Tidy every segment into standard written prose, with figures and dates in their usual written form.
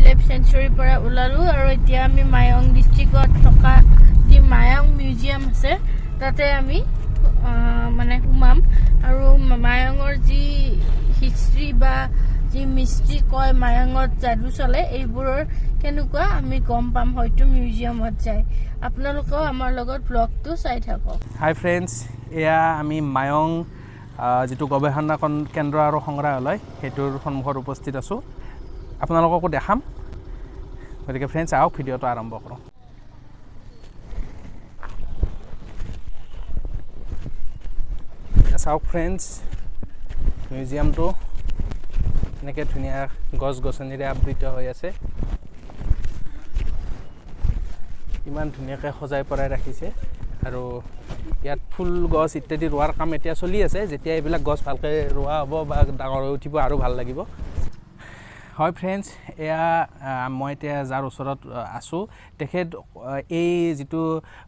life সেঞ্চুৰীৰ পৰা ওলালো আৰু এতিয়া আমি মায়ং ডিষ্ট্ৰিক্টত থকা যি মায়ং মিউজিয়াম আছে তাতে আমি মানে সোমাম আৰু মায়ঙৰ যি হিষ্ট্ৰী বা যি মিস্ত্ৰী কয় মায়ঙত যাদু চলে এইবোৰৰ কেনেকুৱা আমি গম পাম হয়তো মিউজিয়ামত যায় আপোনালোকেও আমাৰ লগত ব্লগটো চাই থাকক হাই ফ্ৰেণ্ডছ এয়া আমি মায়ং যেটো গৱেষণা কেন্দ্ৰ আৰু সংগ্ৰহালয় হেতুৰ সন্মুখত উপস্থিত আছো আপোনালোককো দেখাম গতিকে ফ্ৰেণ্ডছ আহক ভিডিঅ'টো আৰম্ভ কৰোঁ চাওক ফ্ৰেণ্ডছ মিউজিয়ামটো এনেকৈ ধুনীয়া গছ গছনিৰে আবৃত হৈ আছে ইমান ধুনীয়াকৈ সজাই পৰাই ৰাখিছে আৰু ইয়াত ফুল গছ ইত্যাদি ৰোৱাৰ কাম এতিয়া চলি আছে যেতিয়া এইবিলাক গছ ভালকৈ ৰোৱা হ'ব বা ডাঙৰ হৈ উঠিব আৰু ভাল লাগিব হয় ফ্ৰেণ্ডছ এয়া মই এতিয়া যাৰ ওচৰত আছোঁ তেখেত এই যিটো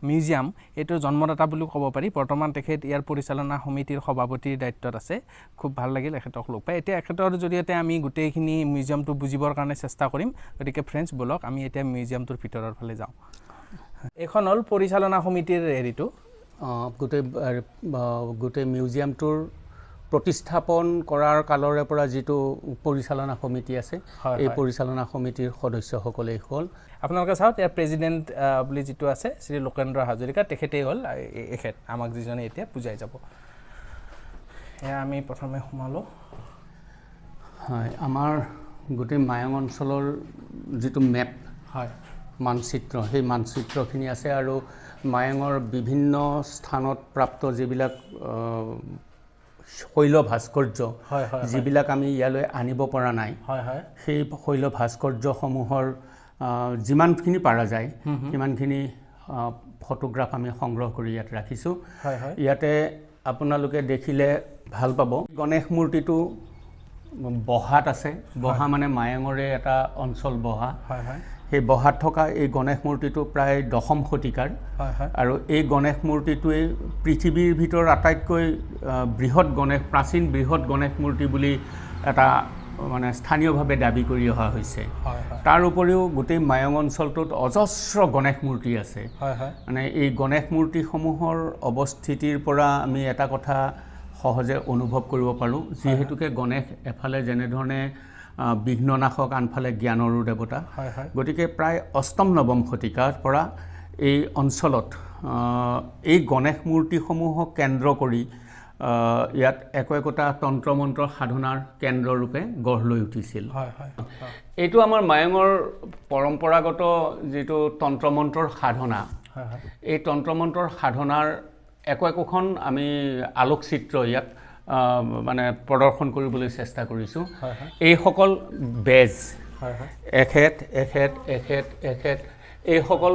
মিউজিয়াম এইটোৰ জন্মদাতা বুলি ক'ব পাৰি বৰ্তমান তেখেত ইয়াৰ পৰিচালনা সমিতিৰ সভাপতিৰ দায়িত্বত আছে খুব ভাল লাগিল এখেতক লগ পাই এতিয়া এখেতৰ জৰিয়তে আমি গোটেইখিনি মিউজিয়ামটো বুজিবৰ কাৰণে চেষ্টা কৰিম গতিকে ফ্ৰেণ্ডছ বলক আমি এতিয়া মিউজিয়ামটোৰ ভিতৰৰ ফালে যাওঁ এখন হ'ল পৰিচালনা সমিতিৰ হেৰিটো গোটেই মিউজিয়ামটোৰ প্ৰতিস্থাপন কৰাৰ কালৰে পৰা যিটো পৰিচালনা সমিতি আছে এই পৰিচালনা সমিতিৰ সদস্যসকলে হ'ল আপোনালোকে চাওক ইয়াৰ প্ৰেচিডেণ্ট বুলি যিটো আছে শ্ৰী লোকেন্দ্ৰ হাজৰিকা তেখেতেই হ'ল এখেত আমাক যিজনে এতিয়া বুজাই যাব এয়া আমি প্ৰথমে সোমালোঁ হয় আমাৰ গোটেই মায়ং অঞ্চলৰ যিটো মেপ হয় মানচিত্ৰ সেই মানচিত্ৰখিনি আছে আৰু মায়ঙৰ বিভিন্ন স্থানত প্ৰাপ্ত যিবিলাক শৈল ভাস্কৰ্য যিবিলাক আমি ইয়ালৈ আনিব পৰা নাই সেই শৈল ভাস্কৰ্যসমূহৰ যিমানখিনি পৰা যায় সিমানখিনি ফটোগ্ৰাফ আমি সংগ্ৰহ কৰি ইয়াত ৰাখিছোঁ ইয়াতে আপোনালোকে দেখিলে ভাল পাব গণেশ মূৰ্তিটো বহাত আছে বহা মানে মায়ঙৰে এটা অঞ্চল বহা সেই বহাত থকা এই গণেশ মূৰ্তিটো প্ৰায় 10ম শতিকাৰ আৰু এই গণেশ মূৰ্তিটোৱে পৃথিৱীৰ ভিতৰত আটাইতকৈ প্ৰাচীন বৃহৎ গণেশ মূৰ্তি বুলি এটা মানে স্থানীয়ভাৱে দাবী কৰি অহা হৈছে তাৰ উপৰিও গোটেই মায়ং অঞ্চলটোত অজস্ৰ গণেশ মূৰ্তি আছে মানে এই গণেশ মূৰ্তিসমূহৰ অৱস্থিতিৰ পৰা আমি এটা কথা সহজে অনুভৱ কৰিব পাৰোঁ যিহেতুকে গণেশ এফালে যেনেধৰণে বিঘ্ননাশক আনফালে জ্ঞানৰো দেৱতা গতিকে প্ৰায় 8ম 9ম শতিকাৰ পৰা এই অঞ্চলত এই গণেশ মূৰ্তিসমূহক কেন্দ্ৰ কৰি ইয়াত একোটা তন্ত্ৰ মন্ত্ৰ সাধনাৰ কেন্দ্ৰৰূপে গঢ় লৈ উঠিছিল এইটো আমাৰ মায়ঙৰ পৰম্পৰাগত যিটো তন্ত্ৰ মন্ত্ৰৰ সাধনা এই তন্ত্ৰ মন্ত্ৰৰ সাধনাৰ একোখন আমি আলোকচিত্ৰ ইয়াত মানে প্ৰদৰ্শন কৰিবলৈ চেষ্টা কৰিছোঁ এইসকল বেজ এখেত এইসকল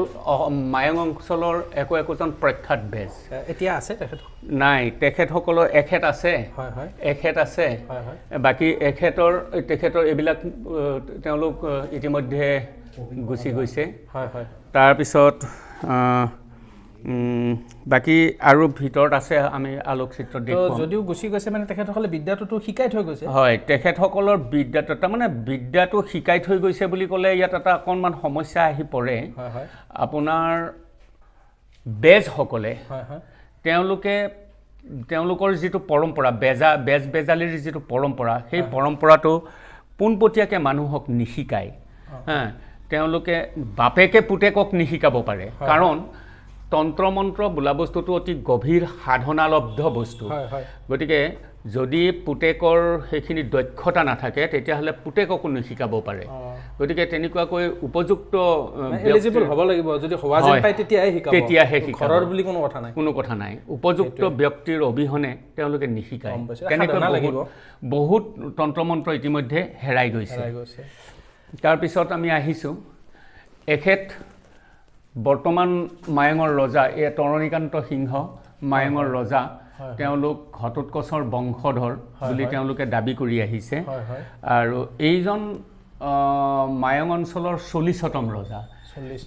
মায়ং অঞ্চলৰ একোজন প্ৰখ্যাত বেজ এতিয়া আছে তেখেত নাই তেখেতসকলৰ এখেত আছে বাকী তেখেতৰ এইবিলাক তেওঁলোক ইতিমধ্যে গুচি গৈছে তাৰপিছত বাকি আৰু ভিতৰত আছে আমি আলোকচিত্ৰ দেখুৱাম যদিও গুচি গৈছে মানে তেখেতসকলে বিদ্যাটো শিকাই থৈ গৈছে হয় তেখেতসকলৰ বিদ্যাটো মানে বিদ্যাটো শিকাই থৈ গৈছে বুলি ক'লে ইয়াত এটা অকণমান সমস্যা আহি পৰে আপোনাৰ বেজসকলে তেওঁলোকৰ যিটো পৰম্পৰা বেজালীৰ যিটো পৰম্পৰা সেই পৰম্পৰাটো পোনপটীয়াকৈ মানুহক নিশিকায় তেওঁলোকে বাপেকে পুতেকক নিশিকাব পাৰে কাৰণ তন্ত্ৰ মন্ত্ৰ বোলা বস্তুটো অতি গভীৰ সাধনালব্ধ বস্তু গতিকে যদি পুতেকৰ সেইখিনি দক্ষতা নাথাকে তেতিয়াহ'লে পুতেককো নিশিকাব পাৰে গতিকে তেনেকুৱাকৈ উপযুক্ত এলিজিবল হ'ব লাগিব যদি হোৱা যেন পায় তেতিয়াহে শিকাব ঘৰৰ বুলি কোনো কথা নাই উপযুক্ত ব্যক্তিৰ অবিহনে তেওঁলোকে নিশিকায় কেনেকৈ বহুত তন্ত্ৰ মন্ত্ৰ ইতিমধ্যে হেৰাই গৈছে তাৰপিছত আমি আহিছোঁ এখেত বৰ্তমান মায়ঙৰ ৰজা এই তৰণীকান্ত সিংহ মায়ঙৰ ৰজা তেওঁলোক ঘটোৎকচৰ বংশধৰ বুলি তেওঁলোকে দাবী কৰি আহিছে আৰু এইজন মায়ং অঞ্চলৰ 40তম ৰজা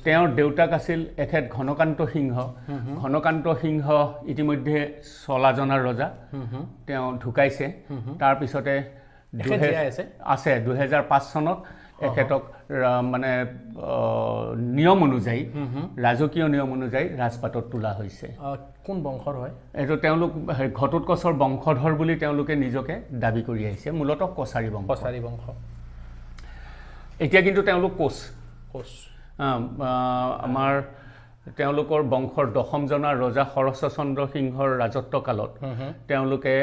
তেওঁৰ দেউতাক আছিল এখেত ঘনকান্ত সিংহ ইতিমধ্যে 16 জনৰ ৰজা তেওঁ ঢুকাইছে তাৰ পিছতে আছে 2005 চনত এখেতক মানে নিয়ম অনুযায়ী ৰাজকীয় নিয়ম অনুযায়ী ৰাজপাটত তোলা হৈছে কোন বংশৰ হয় এইটো তেওঁলোক ঘটোৎকচৰ বংশধৰ বুলি তেওঁলোকে নিজকে দাবী কৰি আহিছে মূলতঃ কছাৰী বংশ এতিয়া কিন্তু তেওঁলোক কোচ আমাৰ তেওঁলোকৰ বংশৰ দশমজনা ৰজা শৰচন্দ্ৰ সিংহৰ ৰাজত্ব কালত তেওঁলোকে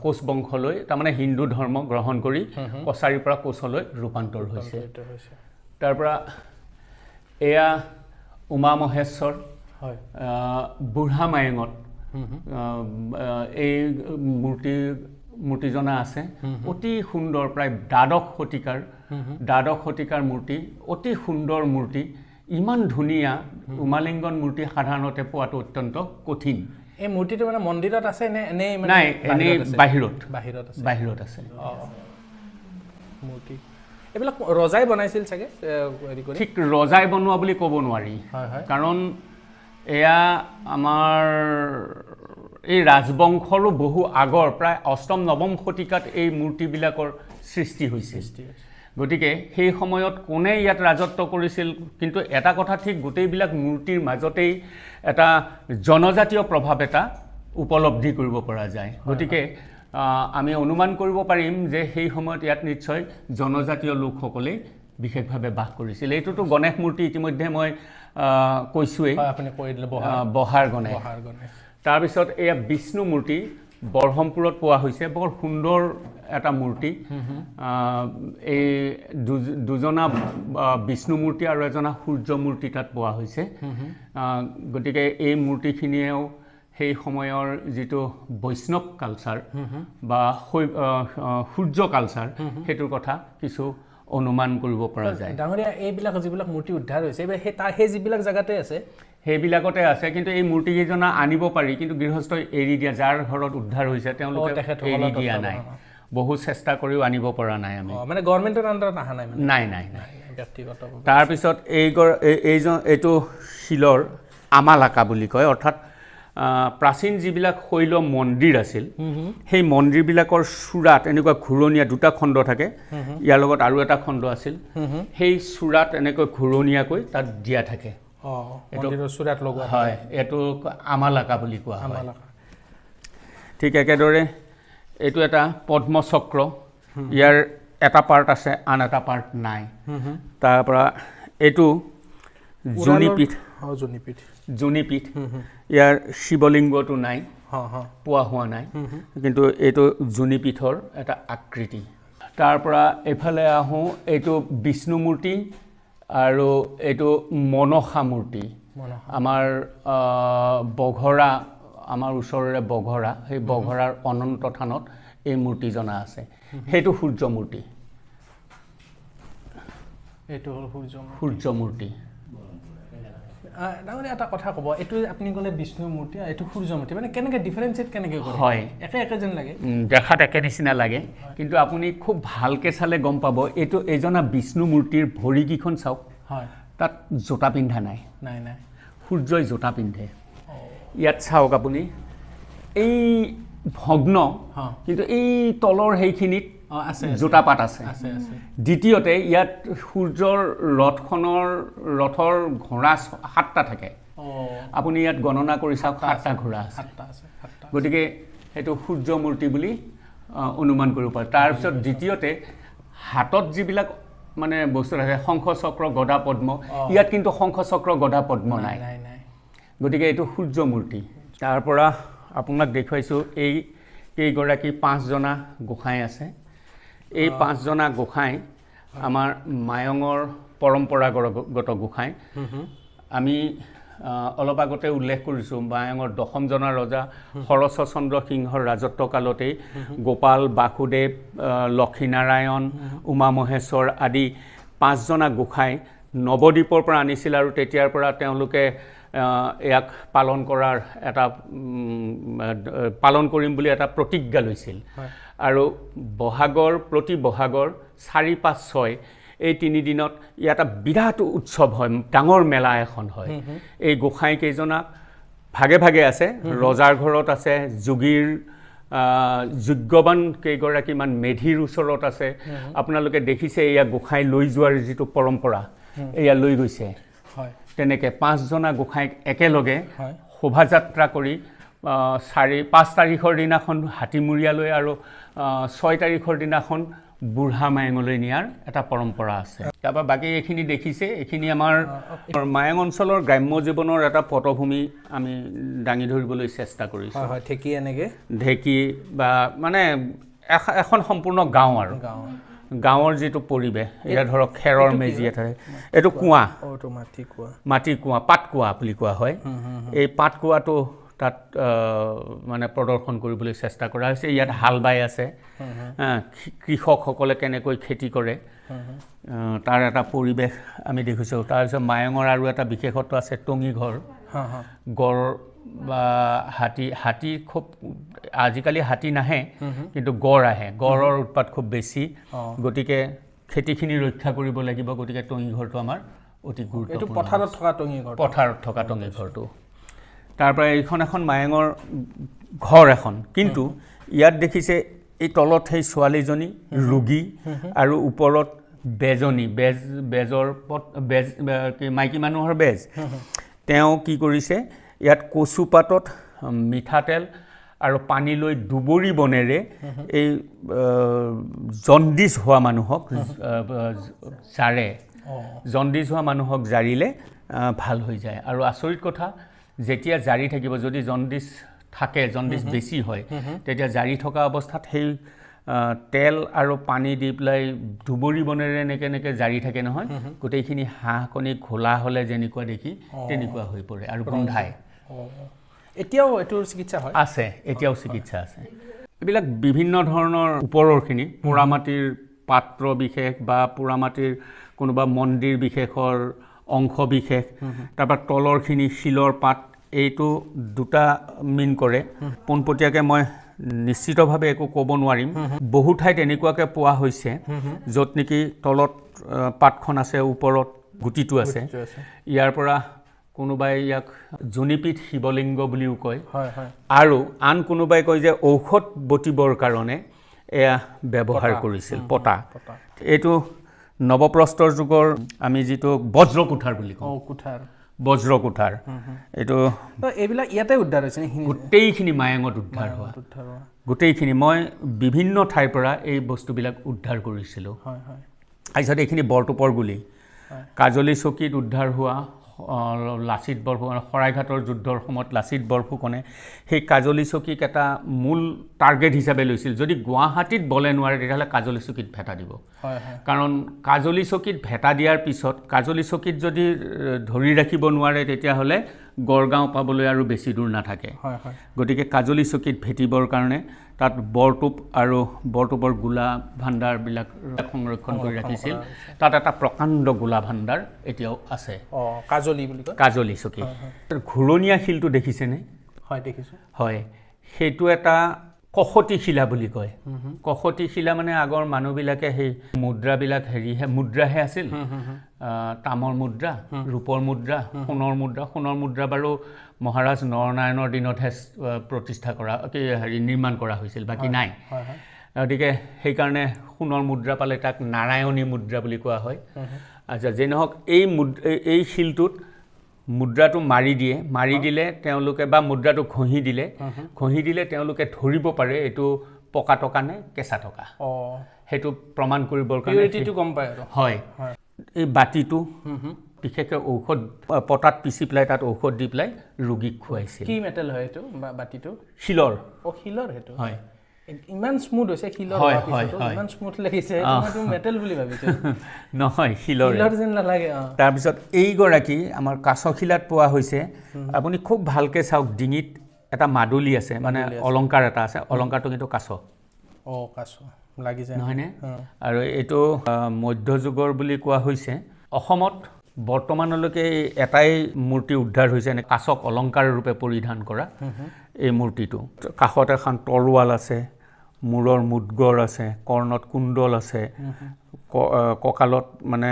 কোচ বংশলৈ তাৰমানে হিন্দু ধৰ্ম গ্ৰহণ কৰি কছাৰীৰ পৰা কোচলৈ ৰূপান্তৰ হৈছে তাৰ পৰা এয়া উমা মহেশ্বৰ বুঢ়া মায়ঙত এই মূৰ্তিজনা আছে অতি সুন্দৰ প্ৰায় দ্বাদশ শতিকাৰ মূৰ্তি অতি সুন্দৰ মূৰ্তি ইমান ধুনীয়া উমালিংগন মূৰ্তি সাধাৰণতে পোৱাটো অত্যন্ত কঠিন এই মূৰ্তিটো মানে মন্দিৰত আছে নে এনেই মানে নাই এনেই বাহিৰত আছে মূৰ্তি এইবিলাক ৰজাই বনাইছিল চাগে ঠিক ৰজাই বনোৱা বুলি ক'ব নোৱাৰি কাৰণ এয়া আমাৰ এই ৰাজবংশৰো বহু আগৰ প্ৰায় অষ্টম নৱম শতিকাত এই মূৰ্তিবিলাকৰ সৃষ্টি হৈছিল গতিকে সেই সময়ত কোনে ইয়াত ৰাজত্ব কৰিছিল কিন্তু এটা কথা ঠিক গোটেইবিলাক মূৰ্তিৰ মাজতেই এটা জনজাতীয় প্ৰভাৱ এটা উপলব্ধি কৰিব পৰা যায় গতিকে আমি অনুমান কৰিব পাৰিম যে সেই সময়ত ইয়াত নিশ্চয় জনজাতীয় লোকসকলে বিশেষভাৱে বাস কৰিছিল এইটোতো গণেশ মূৰ্তি ইতিমধ্যে মই কৈছোৱেই আপুনি কৈ দিলে বহাৰ গণেশ তাৰপিছত এয়া বিষ্ণু মূৰ্তি বৰহমপুৰত পোৱা হৈছে বৰ সুন্দৰ এটা মূৰ্তি এই দুজনা বিষ্ণু মূৰ্তি আৰু এজনা সূৰ্য মূৰ্তি তাত পোৱা হৈছে গতিকে এই মূৰ্তিখিনিয়েও সেই সময়ৰ যিটো বৈষ্ণৱ কালচাৰ বা সূৰ্য কালচাৰ সেইটোৰ কথা কিছু অনুমান কৰিব পৰা যায় ডাঙৰীয়া এইবিলাক যিবিলাক মূৰ্তি উদ্ধাৰ হৈছে সেই যিবিলাক জেগাতে আছে সেইবিলাকতে আছে কিন্তু এই মূৰ্তিকেইজনা আনিব পাৰি কিন্তু গৃহস্থই এৰি দিয়া যাৰ ঘৰত উদ্ধাৰ হৈছে তেওঁলোকে এৰি দিয়া নাই বহু চেষ্টা কৰিও আনিব পৰা নাই আমি মানে গভৰ্ণমেণ্টৰ আণ্ডাৰত অহা নাই নাই তাৰপিছত এইটো শিলৰ আমালাকা বুলি কয় অৰ্থাৎ প্ৰাচীন যিবিলাক শৈল মন্দিৰ আছিল সেই মন্দিৰবিলাকৰ চূড়াত এনেকুৱা ঘূৰণীয়া দুটা খণ্ড থাকে ইয়াৰ লগত আৰু এটা খণ্ড আছিল সেই চূড়াত এনেকৈ ঘূৰণীয়াকৈ তাত দিয়া থাকে হয় এইটো আমালাকা বুলি কোৱা হয় ঠিক একেদৰে এইটো এটা পদ্মচক্ৰ ইয়াৰ এটা পাৰ্ট আছে আন এটা পাৰ্ট নাই তাৰ পৰা এইটো জুনিপীঠ ইয়াৰ শিৱলিংগটো নাই পোৱা হোৱা নাই কিন্তু এইটো জুনিপীঠৰ এটা আকৃতি তাৰ পৰা এইফালে আহোঁ এইটো বিষ্ণু মূৰ্তি আৰু এইটো মনসা মূৰ্তি আমাৰ বঘৰা আমাৰ ওচৰৰে বঘৰা সেই বঘৰাৰ অনন্ত থানত এই মূৰ্তিজনা আছে সেইটো সূৰ্য মূৰ্তি এইটো হ'ল সূৰ্য মূৰ্তি ডাঙৰীয়া এটা কথা ক'ব এইটো আপুনি ক'লে বিষ্ণু মূৰ্তি এইটো সূৰ্য মূৰ্তি মানে কেনেকৈ ডিফাৰেঞ্চিয়েট কেনেকৈ কৰে হয় একে যেন লাগে দেখাত একে নিচিনা লাগে কিন্তু আপুনি খুব ভালকৈ চালে গম পাব এইটো এজনা বিষ্ণু মূৰ্তিৰ ভৰিকেইখন চাওক হয় তাত জোতা পিন্ধা নাই সূৰ্যই জোতা পিন্ধে ইয়াত চাওক আপুনি এই ভগ্ন কিন্তু এই তলৰ সেইখিনিত জোতাপাত আছে দ্বিতীয়তে ইয়াত সূৰ্যৰ ৰথৰ ঘোঁৰা 7টা থাকে আপুনি ইয়াত গণনা কৰি চাওক 7টা ঘোঁৰা আছে গতিকে সেইটো সূৰ্য মূৰ্তি বুলি অনুমান কৰিব পাৰে তাৰপিছত দ্বিতীয়তে হাতত যিবিলাক মানে বস্তু থাকে শংখ চক্ৰ গদা পদ্ম ইয়াত কিন্তু শংখ চক্ৰ গদা পদ্ম নাই গতিকে এইটো সূৰ্য মূৰ্তি তাৰ পৰা আপোনাক দেখুৱাইছোঁ এই কেইগৰাকী 5জনা গোসাঁই আছে এই 5জনা গোসাঁই আমাৰ মায়ঙৰ পৰম্পৰাগত গোসাঁই আমি অলপ আগতে উল্লেখ কৰিছোঁ মায়ঙৰ দশমজনা ৰজা শৰচন্দ্ৰ সিংহৰ ৰাজত্ব কালতেই গোপাল বাসুদেৱ লক্ষীনাৰায়ণ উমা মহেশ্বৰ আদি 5জনা গোসাঁই নৱদ্বীপৰ পৰা আনিছিল আৰু তেতিয়াৰ পৰা তেওঁলোকে ইয়াক পালন কৰিম বুলি এটা প্ৰতিজ্ঞা লৈছিল আৰু প্ৰতি বহাগৰ 4, 5, 6 এই 3 দিনত ইয়াত এটা বিৰাট উৎসৱ হয় ডাঙৰ মেলা এখন হয় এই গোসাঁই কেইজনা ভাগে ভাগে আছে ৰজাৰ ঘৰত আছে যোগীৰ যোগ্যৱান কেইগৰাকীমান মেধিৰ ওচৰত আছে আপোনালোকে দেখিছে এয়া গোসাঁই লৈ যোৱাৰ যিটো পৰম্পৰা এয়া লৈ গৈছে তেনেকৈ 5জনা গোসাঁইক একেলগে শোভাযাত্ৰা কৰি 5 তাৰিখৰ দিনাখন হাতীমূৰীয়ালৈ আৰু 6 তাৰিখৰ দিনাখন বুঢ়া মায়ঙলৈ নিয়াৰ এটা পৰম্পৰা আছে তাৰপৰা বাকী এইখিনি দেখিছে এইখিনি আমাৰ মায়ং অঞ্চলৰ গ্ৰাম্য জীৱনৰ এটা পটভূমি আমি দাঙি ধৰিবলৈ চেষ্টা কৰিছোঁ ঢেঁকী এনেকৈ ঢেঁকী বা মানে এখন সম্পূৰ্ণ গাঁও আৰু গাঁৱৰ যিটো পৰিৱেশ এয়া ধৰক খেৰৰ মেজি এটা এইটো কুঁৱা মাটি কুঁৱা পাত কুঁৱা বুলি কোৱা হয় এই পাত কুঁৱাটো তাত মানে প্ৰদৰ্শন কৰিবলৈ চেষ্টা কৰা হৈছে ইয়াত হাল বাই আছে কৃষকসকলে কেনেকৈ খেতি কৰে তাৰ এটা পৰিৱেশ আমি দেখিছোঁ তাৰপিছত মায়ঙৰ আৰু এটা বিশেষত্ব আছে টঙি ঘৰ গড় বা হাতী খুব আজিকালি হাতী নাহে কিন্তু গড় আহে গড়ৰ উৎপাত খুব বেছি গতিকে খেতিখিনি ৰক্ষা কৰিব লাগিব গতিকে টঙি ঘৰটো আমাৰ অতি গুৰুত্বপূৰ্ণ পথাৰত থকা টঙি ঘৰটো তাৰপৰা এইখন এখন মায়ঙৰ ঘৰ এখন কিন্তু ইয়াত দেখিছে এই তলত সেই ছোৱালীজনী ৰোগী আৰু ওপৰত বেজৰ মাইকী মানুহৰ বেজ তেওঁ কি কৰিছে ইয়াত কচু পাতত মিঠাতেল আৰু পানী লৈ দুবৰি বনেৰে এই জণ্ডিছ হোৱা মানুহক জাৰিলে ভাল হৈ যায় আৰু আচৰিত কথা যেতিয়া জাৰি থাকিব যদি জণ্ডিছ থাকে জণ্ডিছ বেছি হয় তেতিয়া জাৰি থকা অৱস্থাত সেই তেল আৰু পানী দি পেলাই দুবৰি বনেৰে এনেকৈ জাৰি থাকে নহয় গোটেইখিনি হাঁহ কণী ঘোলা হ'লে যেনেকুৱা দেখি তেনেকুৱা হৈ পৰে আৰু গোন্ধায় এতিয়াও এইটোৰ চিকিৎসা হয় আছে এতিয়াও চিকিৎসা আছে এইবিলাক বিভিন্ন ধৰণৰ ওপৰৰখিনি পোৰামাটিৰ পাত্ৰ বিশেষ বা পোৰামাটিৰ কোনোবা মন্দিৰ বিশেষৰ অংশ বিশেষ তাৰপৰা তলৰখিনি শিলৰ পাত এইটো দুটা মিন কৰে পোনপটীয়াকৈ মই নিশ্চিতভাৱে একো ক'ব নোৱাৰিম বহু ঠাইত এনেকুৱাকৈ পোৱা হৈছে য'ত নেকি তলত পাতখন আছে ওপৰত গুটিটো আছে ইয়াৰ পৰা কোনোবাই ইয়াক জুনিপীঠ শিৱলিংগ বুলিও কয় আৰু আন কোনোবাই কয় যে ঔষধ বটিবৰ কাৰণে এয়া ব্যৱহাৰ কৰিছিল পতা এইটো নৱপ্ৰস্তৰ যুগৰ আমি যিটো বজ্ৰকুঠাৰ বুলি কওঁ বজ্ৰকুঠাৰ এইটো এইবিলাক ইয়াতে উদ্ধাৰ হৈছে গোটেইখিনি মায়ঙত উদ্ধাৰ হোৱা গোটেইখিনি মই বিভিন্ন ঠাইৰ পৰা এই বস্তুবিলাক উদ্ধাৰ কৰিছিলোঁ তাৰপিছত এইখিনি বৰটোপৰ গুলি কাজলী চকীত উদ্ধাৰ হোৱা লাচিত বৰফুকনে শৰাইঘাটৰ যুদ্ধৰ সময়ত লাচিত বৰফুকনে সেই কাজলী চকীক এটা মূল টাৰ্গেট হিচাপে লৈছিল যদি গুৱাহাটীত বলে নোৱাৰে তেতিয়াহ'লে কাজলী চকীত ভেটা দিব কাৰণ কাজলী চকীত ভেটা দিয়াৰ পিছত কাজলী চকীত যদি ধৰি ৰাখিব নোৱাৰে তেতিয়াহ'লে গড়গাঁও পাবলৈ আৰু বেছি দূৰ নাথাকে গতিকে কাজলী চকীত ভেটিবৰ কাৰণে তাত বৰটোপ আৰু বৰটোপৰ গোলা ভাণ্ডাৰবিলাক সংৰক্ষণ কৰি ৰাখিছিল তাত এটা প্ৰকাণ্ড গোলা ভাণ্ডাৰ এতিয়াও আছে কাজলী চকী ঘূৰণীয়া শিলটো দেখিছেনে হয় সেইটো এটা কখতি শিলা বুলি কয় কখতি শিলা মানে আগৰ মানুহবিলাকে সেই মুদ্ৰাবিলাক মুদ্ৰাহে আছিল তামৰ মুদ্ৰা ৰূপৰ মুদ্ৰা সোণৰ মুদ্ৰা বাৰু মহাৰাজ নৰনাৰায়ণৰ দিনতহে প্ৰতিষ্ঠা কৰা নিৰ্মাণ কৰা হৈছিল বাকী নাই গতিকে সেইকাৰণে সোণৰ মুদ্ৰা পালে তাক নাৰায়ণী মুদ্ৰা বুলি কোৱা হয় আচ্ছা যে নহওক এই শিলটোত মুদ্ৰাটো মাৰি দিলে তেওঁলোকে বা মুদ্ৰাটো ঘঁহি দিলে তেওঁলোকে ধৰিব পাৰে এইটো পকা টকা নে কেঁচা টকা সেইটো প্ৰমাণ কৰিবৰ কাৰণে গম পায় হয় এই বাতিটো বিশেষকৈ ঔষধ পটাত পিচি পেলাই তাত ঔষধ দি পেলাই ৰোগীক খুৱাইছিল কি মেটেল হয় এইটো বাতিটো শিলৰ সেইটো হয় ইমান স্মুথ হৈছে শিলৰ ইমান স্মুথ লাগিছে মই মেটেল বুলি ভাবিছো নহয় শিলৰ যেন নালাগে তাৰপিছত এইগৰাকী আমাৰ কাছশিলাত পোৱা হৈছে আপুনি খুব ভালকৈ চাওক ডিঙিত এটা মাদুলি আছে মানে অলংকাৰ এটা আছে অলংকাৰটো কিন্তু কাছ লাগি যায় নহয়নে আৰু এইটো মধ্যযুগৰ বুলি কোৱা হৈছে অসমত বৰ্তমানলৈকে এটাই মূৰ্তি উদ্ধাৰ হৈছে এনে কাছক অলংকাৰ ৰূপে পৰিধান কৰা এই মূৰ্তিটো কাষত এখন তৰোৱাল আছে মূৰৰ মুদগৰ আছে কৰ্ণত কুণ্ডল আছে কঁকালত মানে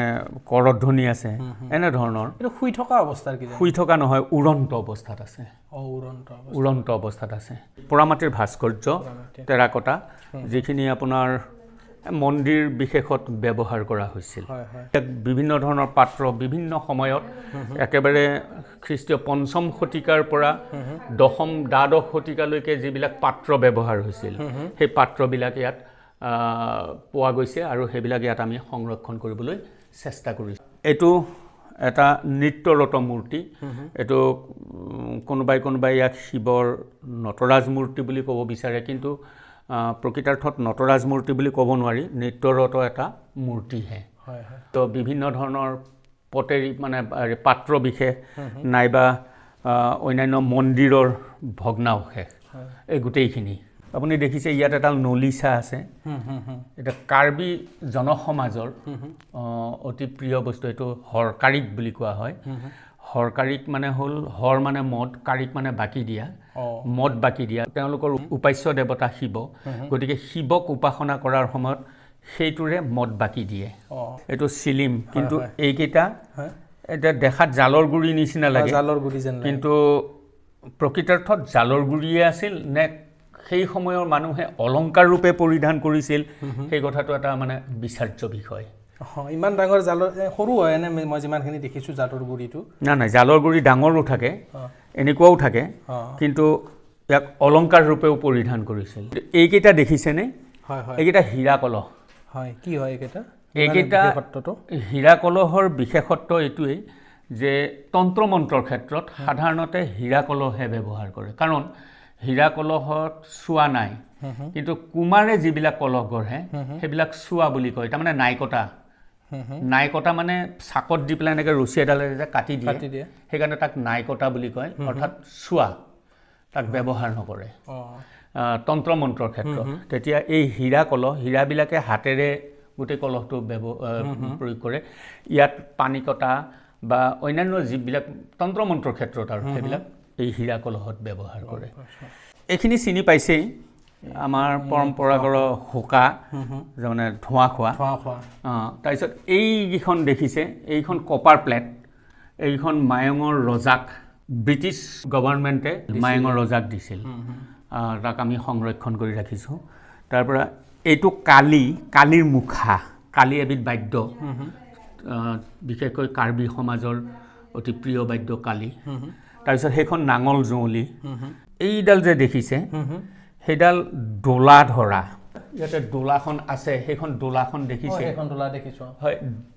কৰধ্বনি আছে এনেধৰণৰ এইটো শুই থকা অৱস্থাৰ কি শুই থকা নহয় উড়ন্ত অৱস্থাত আছে উড়ন্ত অৱস্থাত আছে পোৰামাটিৰ ভাস্কৰ্য টেৰাকটা যিখিনি আপোনাৰ মন্দিৰ বিশেষত ব্যৱহাৰ কৰা হৈছিল বিভিন্ন ধৰণৰ পাত্ৰ বিভিন্ন সময়ত একেবাৰে খ্ৰীষ্টীয় ৫ম শতিকাৰ পৰা ১০ম দ্বাদশ শতিকালৈকে যিবিলাক পাত্ৰ ব্যৱহাৰ হৈছিল সেই পাত্ৰবিলাক ইয়াত পোৱা গৈছে আৰু সেইবিলাক ইয়াত আমি সংৰক্ষণ কৰিবলৈ চেষ্টা কৰিছোঁ এইটো এটা নৃত্যৰত মূৰ্তি এইটো কোনোবাই ইয়াক শিৱৰ নটৰাজ মূৰ্তি বুলি ক'ব বিচাৰে কিন্তু প্ৰকৃতাৰ্থত নটৰাজ মূৰ্তি বুলি ক'ব নোৱাৰি নৃত্যৰত এটা মূৰ্তিহে তো বিভিন্ন ধৰণৰ পটেৰী মানে পাত্ৰ বিশেষ নাইবা অন্যান্য মন্দিৰৰ ভগ্নাৱশেষ এই গোটেইখিনি আপুনি দেখিছে ইয়াত এটা নলিচা আছে এটা কাৰ্বি জনসমাজৰ অতি প্ৰিয় বস্তু এইটো হৰকাৰিক বুলি কোৱা হয় হৰকাৰিক মানে হ'ল হৰ মানে মদ কাৰিক মানে বাকি দিয়া মদ বাকি দিয়া তেওঁলোকৰ উপাস্য দেৱতা শিৱ গতিকে শিৱক উপাসনা কৰাৰ সময়ত সেইটোৰে মদ বাকি দিয়ে এইটো চিলিম কিন্তু এইকেইটা এটা দেখাত জালৰ গুৰি নিচিনা লাগে কিন্তু প্ৰকৃতাৰ্থত জালৰ গুৰিয়ে আছিল নে সেই সময়ৰ মানুহে অলংকাৰ ৰূপে পৰিধান কৰিছিল সেই কথাটো এটা মানে বিচাৰ্য বিষয় ইমান ডাঙৰ জালৰ সৰু হয় এনে মই যিমানখিনি দেখিছোঁ জালৰ গুৰিটো নাই জালৰ গুৰি ডাঙৰো থাকে এনেকুৱাও থাকে কিন্তু ইয়াক অলংকাৰ ৰূপেও পৰিধান কৰিছিল এইকেইটা দেখিছেনে এইকেইটা হীৰা কলহ হয় কি হয় এইকেইটা হীৰা কলহৰ বিশেষত্ব এইটোৱেই যে তন্ত্ৰ মন্ত্ৰৰ ক্ষেত্ৰত সাধাৰণতে হীৰা কলহে ব্যৱহাৰ কৰে কাৰণ হীৰা কলহত চোৱা নাই কিন্তু কুমাৰে যিবিলাক কলহ গঢ়ে সেইবিলাক চোৱা বুলি কয় তাৰমানে নাইকটা মানে চাকত দি পেলাই এনেকৈ ৰছী এডালে যে কাটি দিয়ে সেইকাৰণে তাক নাইকটা বুলি কয় অৰ্থাৎ চোৱা তাক ব্যৱহাৰ নকৰে তন্ত্ৰ মন্ত্ৰৰ ক্ষেত্ৰত তেতিয়া এই হীৰা কলহ হীৰাবিলাকে হাতেৰে গোটেই কলহটো প্ৰয়োগ কৰে ইয়াত পানী কটা বা অন্যান্য যিবিলাক তন্ত্ৰ মন্ত্ৰৰ ক্ষেত্ৰত আৰু সেইবিলাক এই হীৰা কলহত ব্যৱহাৰ কৰে এইখিনি চিনি পাইছেই আমাৰ পৰম্পৰাগত হোকা মানে ধোঁৱা খোৱা তাৰপিছত এইকেইখন দেখিছে এইখন কপাৰ প্লেট এইখন মায়ঙৰ ৰজাক ব্ৰিটিছ গভৰ্ণমেণ্টে মায়ঙৰ ৰজাক দিছিল তাক আমি সংৰক্ষণ কৰি ৰাখিছোঁ তাৰপৰা এইটো কালিৰ মুখা কালি এবিধ বাদ্য বিশেষকৈ কাৰ্বি সমাজৰ অতি প্ৰিয় বাদ্য কালি তাৰপিছত সেইখন নাঙল জুঁৱলি এইডাল যে দেখিছে সেইডাল ডোলা ধৰা ইয়াতে ডোলাখন আছে সেইখন ডোলাখন দেখিছে হয়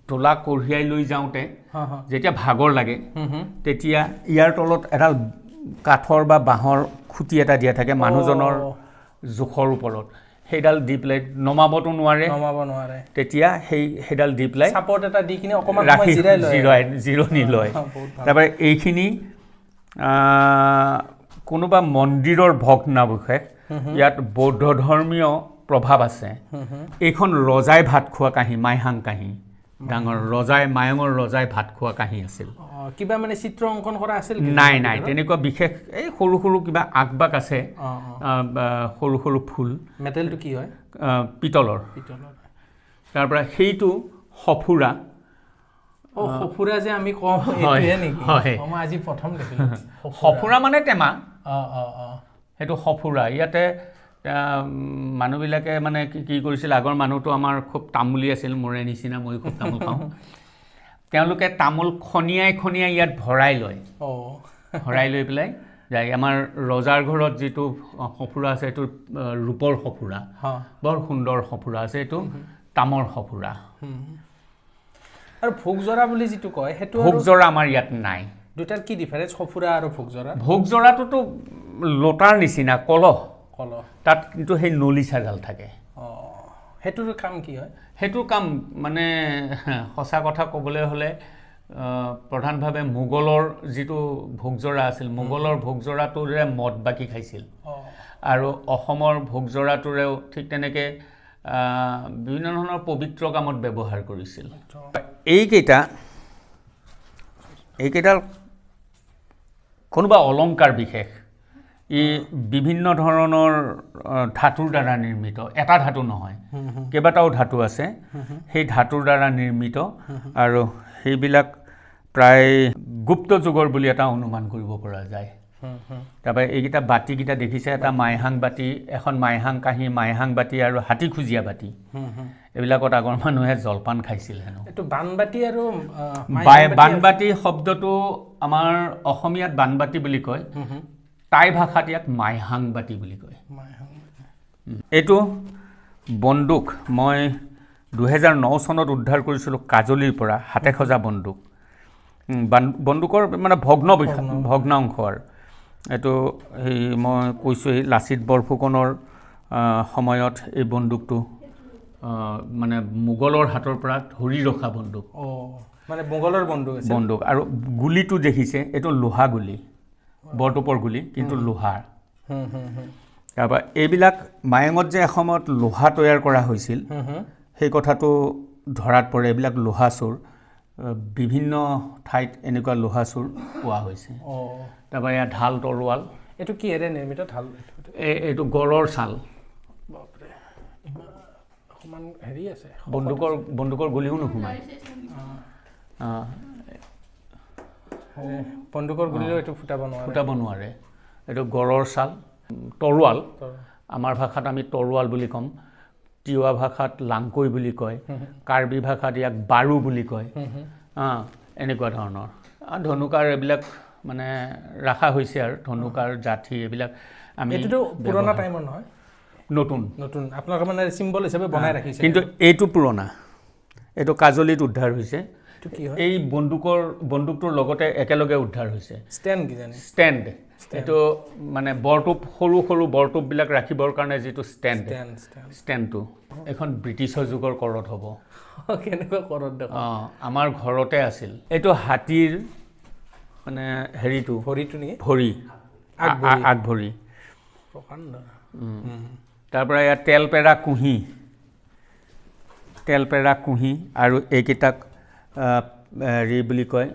ডোলা কঢ়িয়াই লৈ যাওঁতে যেতিয়া ভাগৰ লাগে তেতিয়া ইয়াৰ তলত এডাল কাঠৰ বা বাঁহৰ খুঁটি এটা দিয়া থাকে মানুহজনৰ জোখৰ ওপৰত সেইডাল দি পেলাই নমাবতো নোৱাৰে তেতিয়া সেইডাল দি পেলাই চাপৰ্ট এটা দি কিনে অকণমান জিৰণি লয় তাৰপৰা এইখিনি কোনোবা মন্দিৰৰ ভগ্নাৱশেষ ইয়াত বৌদ্ধ ধৰ্মীয় প্ৰভাৱ আছে এইখন ৰজাই ভাত খোৱা কাঁহী মাইহাং কাঁহী ডাঙৰ মায়ঙৰ ৰজাই ভাত খোৱা কাঁহী আছিল কিবা মানে চিত্ৰ অংকন কৰা আছিল নাই তেনেকুৱা বিশেষ এই সৰু সৰু কিবা আঁকবাক আছে সৰু সৰু ফুল মেটেলটো কি হয় পিতলৰ তাৰপৰা সেইটো সফুৰা সফুৰা যে আমি কওঁ এইটোহে নেকি মই আজি প্ৰথম দেখিলোঁ সফুৰা মানে টেমা সেইটো সফুৰা ইয়াতে মানুহবিলাকে মানে কি কৰিছিল আগৰ মানুহটো আমাৰ খুব তামোলী আছিল মোৰে নিচিনা মই খুব তামোল খাওঁ তেওঁলোকে তামোল খনিয়াই ইয়াত ভৰাই লৈ পেলাই যায় আমাৰ ৰজাৰ ঘৰত যিটো সফুৰা আছে সেইটো ৰূপৰ সফুৰা বৰ সুন্দৰ সফুৰা আছে এইটো তামৰ সফুৰা আৰু ভোগজৰা বুলি যিটো কয় সেইটো ভোগজৰা আমাৰ ইয়াত নাই দুটাৰ কি ডিফাৰেঞ্চ সফুৰা আৰু ভোগজৰাটোতো লোটাৰ নিচিনা কলহ তাত কিন্তু সেই নলিচাডাল থাকে সেইটোৰ কাম কি হয় সেইটোৰ কাম মানে সঁচা কথা ক'বলৈ হ'লে প্ৰধানভাৱে মোগলৰ যিটো ভোগজৰা আছিল মোগলৰ ভোগজৰাটোৰে মদ বাকি খাইছিল আৰু অসমৰ ভোগজৰাটোৰেও ঠিক তেনেকৈ বিভিন্ন ধৰণৰ পবিত্ৰ কামত ব্যৱহাৰ কৰিছিল এইকেইডাল কোনোবা অলংকাৰ বিশেষ ই বিভিন্ন ধৰণৰ ধাতুৰ দ্বাৰা নিৰ্মিত এটা ধাতু নহয় কেইবাটাও ধাতু আছে সেই ধাতুৰ দ্বাৰা নিৰ্মিত আৰু সেইবিলাক প্ৰায় গুপ্ত যুগৰ বুলি এটা অনুমান কৰিব পৰা যায় তাৰপৰা এইকেইটা বাতিকেইটা দেখিছে এটা মাইহাং বাতি এখন মাইহাং কাঁহী মাইহাং বাতি আৰু হাতী খুজিয়া বাতি এইবিলাকত আগৰ মানুহে জলপান খাইছিল হেনো এইটো বানবাতি আৰু বানবাতি শব্দটো আমাৰ অসমীয়াত বানবাতি বুলি কয় টাই ভাষাত ইয়াক মাইহাং বাতি বুলি কয় এইটো বন্দুক মই 2009 চনত উদ্ধাৰ কৰিছিলোঁ কাজলিৰ পৰা হাতে খজা বন্দুক বন্দুকৰ মানে ভগ্নাংশ আৰু এইটো এই মই কৈছোঁ এই লাচিত বৰফুকনৰ সময়ত এই বন্দুকটো মানে মোগলৰ হাতৰ পৰা ধৰি ৰখা বন্দুক মানে মোগলৰ বন্দুক আৰু গুলিটো দেখিছে এইটো লোহা গুলি বৰটোপৰ গুলি কিন্তু লোহাৰ তাৰপৰা এইবিলাক মায়ঙত যে এসময়ত লোহা তৈয়াৰ কৰা হৈছিল সেই কথাটো ধৰাত পৰে এইবিলাক লোহা চোৰ বিভিন্ন ঠাইত এনেকুৱা লোহা চোৰ পোৱা হৈছে তাৰপৰা ইয়াত ঢাল তৰোৱাল এইটো কিহেৰে নিৰ্মিত ঢাল এইটো গড়ৰ ছাল অকণমান হেৰি আছে বন্দুকৰ গুলিও নোসোমায় বন্দুকৰ গুলিও এইটো ফুটাব নোৱাৰে এইটো গড়ৰ ছাল তৰোৱাল আমাৰ ভাষাত আমি তৰোৱাল বুলি ক'ম তিৱা ভাষাত লাংকৈ বুলি কয় কাৰ্বি ভাষাত ইয়াক বাৰু বুলি কয় এনেকুৱা ধৰণৰ ধনুকাৰ এইবিলাক মানে ৰাখা হৈছে আৰু ধনুকাৰ জাঠি এইবিলাক আমি এইটো পুৰণা টাইমৰ নহয় নতুন আপোনালোকে মানে চিম্বল হিচাপে বনাই ৰাখিছে কিন্তু এইটো পুৰণা এইটো কাজলিত উদ্ধাৰ হৈছে এই বন্দুকটোৰ লগতে একেলগে উদ্ধাৰ হৈছে ষ্টেণ্ড এইটো মানে বৰটোপ সৰু সৰু বৰটোপবিলাক ৰাখিবৰ কাৰণে যিটো ষ্টেণ্ডটো এখন ব্ৰিটিছৰ যুগৰ কৰত হ'ব কেনেকুৱা কৰত আমাৰ ঘৰতে আছিল এইটো হাতীৰ মানে হেৰিটো ভৰি আগভৰি তাৰ পৰা ইয়াত তেলপেৰা কুঁহি আৰু এইকেইটাক হেৰি বুলি কয়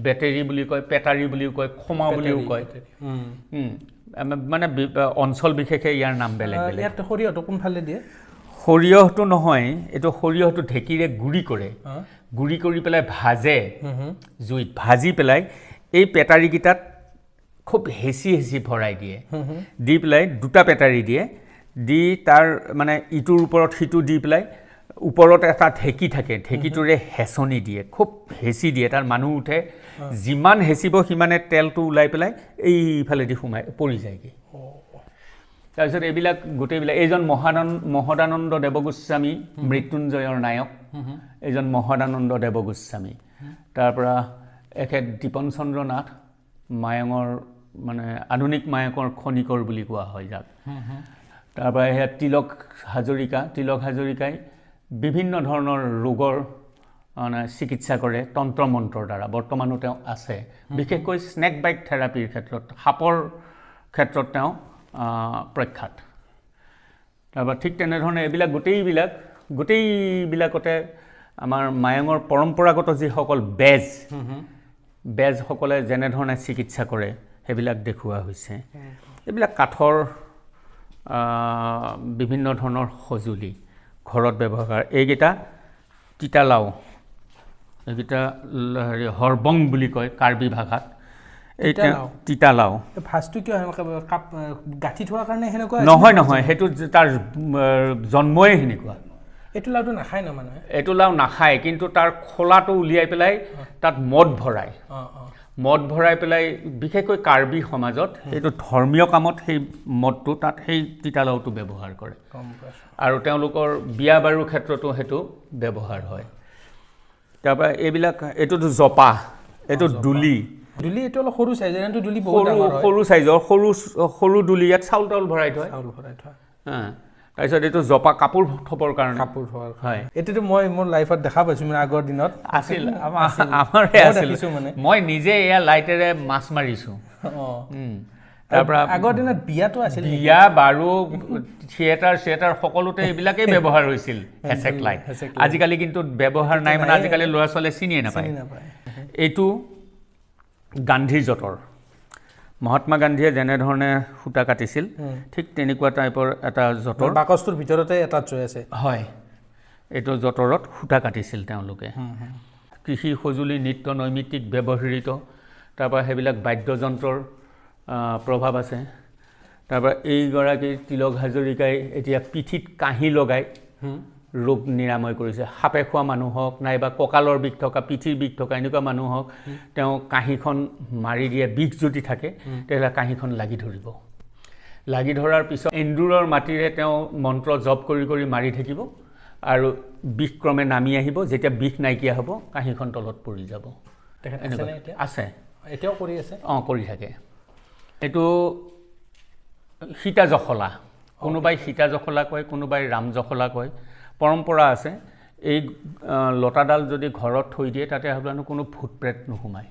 বেটেৰী বুলি কয় পেটাৰী বুলিও কয় খোমা বুলিও কয় মানে অঞ্চল বিশেষে ইয়াৰ নাম বেলেগ বেলেগ ইয়াত সৰিয়হটো কোনফালে দিয়ে সৰিয়হটো নহয় এইটো সৰিয়হটো ঢেঁকীৰে গুড়ি কৰি পেলাই ভাজে জুইত ভাজি পেলাই এই পেটাৰীকেইটাত খুব হেঁচি ভৰাই দিয়ে দি পেলাই দুটা পেটাৰী দিয়ে দি তাৰ মানে ইটোৰ ওপৰত সিটো দি পেলাই ওপৰত এটা ঢেঁকী থাকে ঢেঁকীটোৰে হেঁচনি দিয়ে খুব হেঁচি দিয়ে তাৰ মানুহ উঠে যিমান হেঁচিব সিমানে তেলটো ওলাই পেলাই এইফালেদি সোমাই পৰি যায়গৈ তাৰপিছত এইবিলাক গোটেইবিলাক এইজন মহদানন্দ দেৱগোস্বামী মৃত্যুঞ্জয়ৰ নায়ক এইজন মহদানন্দ দেৱগোস্বামী তাৰপৰা এখেত দীপন চন্দ্ৰ নাথ মায়ঙৰ মানে আধুনিক মায়ঙৰ খনিকৰ বুলি কোৱা হয় যাক তাৰপৰা সেয়া তিলক হাজৰিকাই বিভিন্ন ধৰণৰ ৰোগৰ মানে চিকিৎসা কৰে তন্ত্ৰ মন্ত্ৰৰ দ্বাৰা বৰ্তমানো তেওঁ আছে বিশেষকৈ স্নেক বাইট থেৰাপিৰ ক্ষেত্ৰত সাপৰ ক্ষেত্ৰত তেওঁ প্ৰখ্যাত তাৰপৰা ঠিক তেনেধৰণে এইবিলাক গোটেইবিলাকতে আমাৰ মায়ঙৰ পৰম্পৰাগত যিসকল বেজসকলে যেনেধৰণে চিকিৎসা কৰে সেইবিলাক দেখুওৱা হৈছে এইবিলাক কাঠৰ বিভিন্ন ধৰণৰ সঁজুলি ঘৰত ব্যৱহাৰ এইকেইটা তিতালাও এইকেইটা হেৰি হৰবং বুলি কয় কাৰ্বি ভাষাত এইটা তিতালাও ভাজটো কিয় গাঁঠি থোৱাৰ কাৰণে সেনেকুৱা নহয় সেইটো তাৰ জন্মই সেনেকুৱা এইটো লাওটো নাখায় ন মানুহে এইটো লাও নাখায় কিন্তু তাৰ খোলাটো উলিয়াই পেলাই তাত মদ ভৰাই পেলাই বিশেষকৈ কাৰ্বি সমাজত এইটো ধৰ্মীয় কামত সেই মদটো তাত সেই তিতালাওটো ব্যৱহাৰ কৰে আৰু তেওঁলোকৰ বিয়া বাৰুৰ ক্ষেত্ৰতো সেইটো ব্যৱহাৰ হয় তাৰপৰা এইটোতো জপা এইটো দুলি এইটো অলপ সৰু চাইজৰ এইটো দুলি বহুত ডাঙৰ হয় সৰু চাইজৰ সৰু দুলি ইয়াত চাউল ভৰাই থয় তাৰপিছত এইটো জপা কাপোৰ থবৰ কাৰণে হয় এইটোতো মই মোৰ লাইফত দেখা পাইছোঁ মানে আগৰ দিনত আছিল মানে মই নিজে এয়া লাইটেৰে মাছ মাৰিছোঁ তাৰপৰা আগৰ দিনত বিয়াটো আছিল বিয়া বাৰু থিয়েটাৰ সকলোতে এইবিলাকেই ব্যৱহাৰ হৈছিল হেচেক লাইট আজিকালি কিন্তু ব্যৱহাৰ নাই মানে আজিকালি ল'ৰা ছোৱালীয়ে চিনিয়ে নাপায় এইটো গান্ধীৰ যঁতৰ মহাত্মা গান্ধীয়ে যেনেধৰণে সূতা কাটিছিল ঠিক তেনেকুৱা টাইপৰ এটা যঁতৰ বাকচটোৰ ভিতৰতে এটা জয় আছে হয় এইটো যঁতৰত সূতা কাটিছিল তেওঁলোকে কৃষি সঁজুলি নিত্য নৈমিত্তিক ব্যৱহৃত তাৰপৰা সেইবিলাক বাদ্যযন্ত্ৰৰ প্ৰভাৱ আছে তাৰপৰা এইগৰাকী তিলক হাজৰিকাই এতিয়া পিঠিত কাঁহি লগাই ৰোগ নিৰাময় কৰিছে সাপে খোৱা মানুহক নাইবা কঁকালৰ বিষ থকা পিঠিৰ বিষ থকা এনেকুৱা মানুহক তেওঁ কাঁহিখন মাৰি দিয়ে বিষ যদি থাকে তেতিয়াহ'লে কাঁহিখন লাগি ধৰিব লাগি ধৰাৰ পিছত এন্দুৰৰ মাটিৰে তেওঁ মন্ত্ৰ জপ কৰি কৰি মাৰি থাকিব আৰু বিষ ক্ৰমে নামি আহিব যেতিয়া বিষ নাইকিয়া হ'ব কাঁহিখন তলত পৰি যাব আছে এতিয়াও কৰি আছে কৰি থাকে এইটো সীতা জখলা কোনোবাই সীতা জখলা কয় কোনোবাই ৰাম জখলা কয় পৰম্পৰা আছে এই লতাডাল যদি ঘৰত থৈ দিয়ে তাতে আপোনাৰ কোনো ভূত প্ৰেত নোসোমায়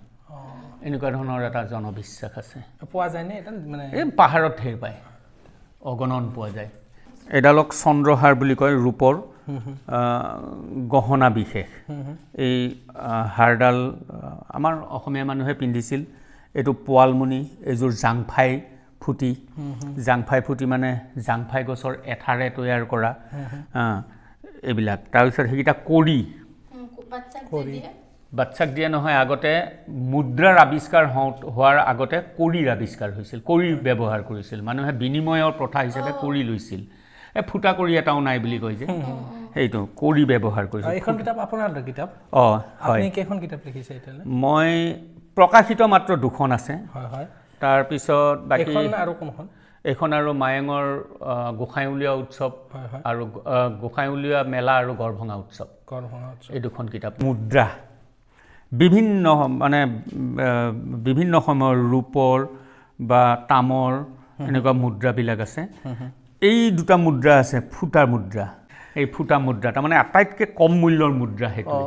এনেকুৱা ধৰণৰ এটা জনবিশ্বাস আছে পোৱা যায় নে এটা মানে এই পাহাৰত ঢেৰ পায় অগণন পোৱা যায় এডালক চন্দ্ৰহাৰ বুলি কয় ৰূপৰ গহনা বিশেষ এই হাৰডাল আমাৰ অসমীয়া মানুহে পিন্ধিছিল এইটো পোৱালমণি এইযোৰ জাংফাই ফুটি মানে জাংফাই গছৰ এঠাৰে তৈয়াৰ কৰা এইবিলাক তাৰপিছত সেইকেইটা কৰি বাচ্চাক দিয়ে নহয় আগতে মুদ্ৰাৰ আৱিষ্কাৰ হোৱাৰ আগতে কৰিৰ আৱিষ্কাৰ হৈছিল কৰি ব্যৱহাৰ কৰিছিল মানুহে বিনিময়ৰ প্ৰথা হিচাপে কৰি লৈছিল এই ফুটা কৰি এটাও নাই বুলি কয় যে সেইটো কৰি ব্যৱহাৰ কৰিছিল এইখন কিতাপ আপোনাৰ কিতাপ হয় আপুনি কেইখন কিতাপ লিখিছে এতিয়ালৈ মই প্ৰকাশিত মাত্ৰ 2খন আছে হয় তাৰপিছত বাকী আৰু কোনখন এইখন আৰু মায়ঙৰ গোসাঁই উলিওৱা উৎসৱ আৰু গোসাঁই উলিওৱা মেলা আৰু গড়ভঙা উৎসৱ এই 2খন কিতাপ মুদ্ৰা বিভিন্ন সময়ৰ ৰূপৰ বা তামৰ এনেকুৱা মুদ্ৰাবিলাক আছে এই 2টা মুদ্ৰা আছে ফুটা মুদ্ৰা এই ফুটা মুদ্ৰা তাৰমানে আটাইতকৈ কম মূল্যৰ মুদ্ৰা সেইটো